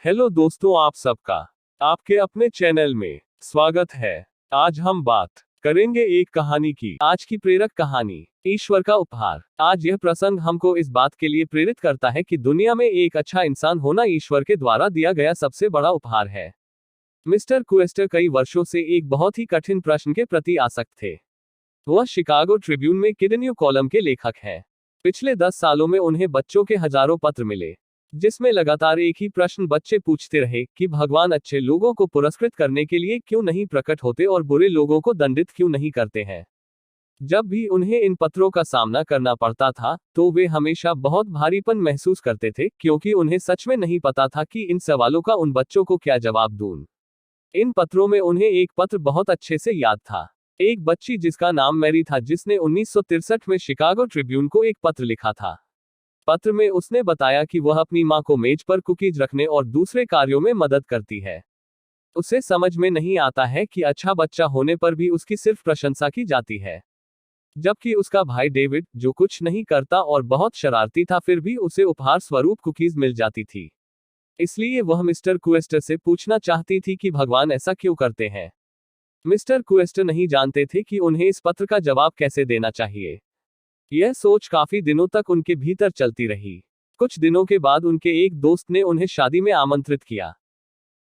Hello दोस्तों, आप सबका आपके अपने चैनल में स्वागत है। आज हम बात करेंगे एक कहानी की। आज की प्रेरक कहानी, ईश्वर का उपहार। आज यह प्रसंग हमको इस बात के लिए प्रेरित करता है कि दुनिया में एक अच्छा इंसान होना ईश्वर के द्वारा दिया गया सबसे बड़ा उपहार है। मिस्टर क्वेस्टर कई वर्षों से एक बहुत ही कठिन प्रश्न के प्रति आसक्त थे। वह शिकागो ट्रिब्यून में किडन्यू कॉलम के लेखक हैं। पिछले 10 सालों में उन्हें बच्चों के हजारों पत्र मिले, जिसमें लगातार एक ही प्रश्न बच्चे पूछते रहे कि भगवान अच्छे लोगों को पुरस्कृत करने के लिए क्यों नहीं प्रकट होते और बुरे लोगों को दंडित क्यों नहीं करते हैं। जब भी उन्हें इन पत्रों का सामना करना पड़ता था तो वे हमेशा बहुत भारीपन महसूस करते थे, क्योंकि उन्हें सच में नहीं पता था कि इन सवालों का उन बच्चों को क्या जवाब दूं। इन पत्रों में उन्हें एक पत्र बहुत अच्छे से याद था। एक बच्ची जिसका नाम मैरी था, जिसने 1963 में शिकागो ट्रिब्यून को एक पत्र लिखा था। पत्र में उसने बताया कि वह अपनी मां को मेज पर कुकीज रखने और दूसरे कार्यों में मदद करती है। उसे समझ में नहीं आता है कि अच्छा बच्चा होने पर भी उसकी सिर्फ प्रशंसा की जाती है, जबकि उसका भाई डेविड, जो कुछ नहीं करता और बहुत शरारती था, फिर भी उसे उपहार स्वरूप कुकीज मिल जाती थी। इसलिए वह मिस्टर क्वेस्टर से पूछना चाहती थी कि भगवान ऐसा क्यों करते हैं। मिस्टर क्वेस्टर नहीं जानते थे कि उन्हें इस पत्र का जवाब कैसे देना चाहिए। यह सोच काफी दिनों तक उनके भीतर चलती रही। कुछ दिनों के बाद उनके एक दोस्त ने उन्हें शादी में आमंत्रित किया।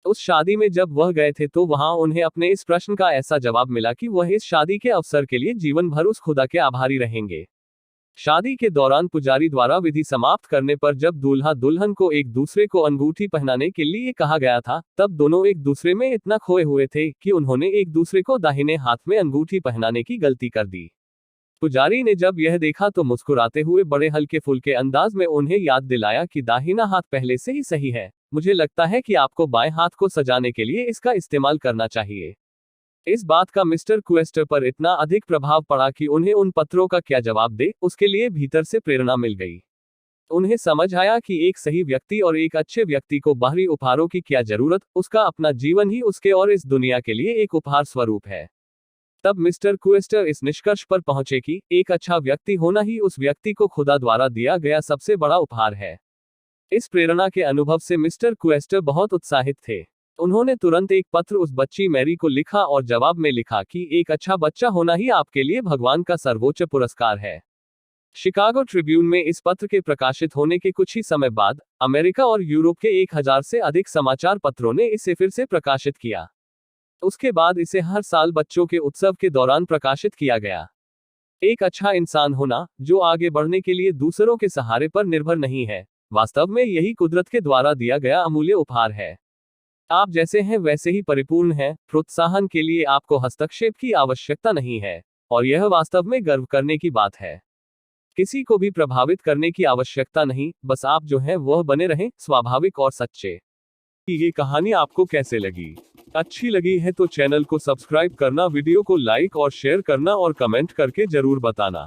उस शादी में जब वह गए थे तो वहां उन्हें अपने इस प्रश्न का ऐसा जवाब मिला कि वह इस शादी के अवसर के लिए जीवन भर उस खुदा के आभारी रहेंगे। शादी के दौरान पुजारी द्वारा विधि समाप्त करने पर जब दूल्हा दुल्हन को एक दूसरे को अंगूठी पहनाने के लिए कहा गया था, तब दोनों एक दूसरे में इतना खोए हुए थे कि उन्होंने एक दूसरे को दाहिने हाथ में अंगूठी पहनाने की गलती कर दी। पुजारी ने जब यह देखा तो मुस्कुराते हुए बड़े हल्के फुल्के अंदाज में उन्हें याद दिलाया कि दाहिना हाथ पहले से ही सही है। मुझे लगता है कि आपको बाएं हाथ को सजाने के लिए इसका इस्तेमाल करना चाहिए। इस बात का मिस्टर क्वेस्टर पर इतना अधिक प्रभाव पड़ा कि उन्हें उन पत्रों का क्या जवाब दे, उसके लिए भीतर से प्रेरणा मिल गई। उन्हें समझ आया कि एक सही व्यक्ति और एक अच्छे व्यक्ति को बाहरी उपहारों की क्या जरूरत, उसका अपना जीवन ही उसके और इस दुनिया के लिए एक उपहार स्वरूप है। तब मिस्टर क्वेस्टर इस निष्कर्ष पर पहुंचे कि एक अच्छा व्यक्ति होना ही उस व्यक्ति को खुदा द्वारा दिया गया सबसे बड़ा उपहार है। इस प्रेरणा के अनुभव से मिस्टर क्वेस्टर बहुत उत्साहित थे। उन्होंने तुरंत एक पत्र उस बच्ची मैरी को लिखा और जवाब में लिखा कि एक अच्छा बच्चा होना ही आपके लिए भगवान का सर्वोच्च पुरस्कार है। शिकागो ट्रिब्यून में इस पत्र के प्रकाशित होने के कुछ ही समय बाद अमेरिका और यूरोप के 1000 से अधिक समाचार पत्रों ने इसे फिर से प्रकाशित किया। उसके बाद इसे हर साल बच्चों के उत्सव के दौरान प्रकाशित किया गया। एक अच्छा इंसान होना, जो आगे बढ़ने के लिए दूसरों के सहारे पर निर्भर नहीं है, वास्तव में यही कुदरत के द्वारा दिया गया अमूल्य उपहार है। आप जैसे हैं वैसे ही परिपूर्ण हैं। प्रोत्साहन के लिए आपको हस्तक्षेप की आवश्यकता नहीं है, और यह वास्तव में गर्व करने की बात है। किसी को भी प्रभावित करने की आवश्यकता नहीं, बस आप जो हैं वह बने रहें, स्वाभाविक और सच्चे। ये कहानी आपको कैसे लगी? अच्छी लगी है तो चैनल को सब्सक्राइब करना, वीडियो को लाइक और शेयर करना और कमेंट करके जरूर बताना।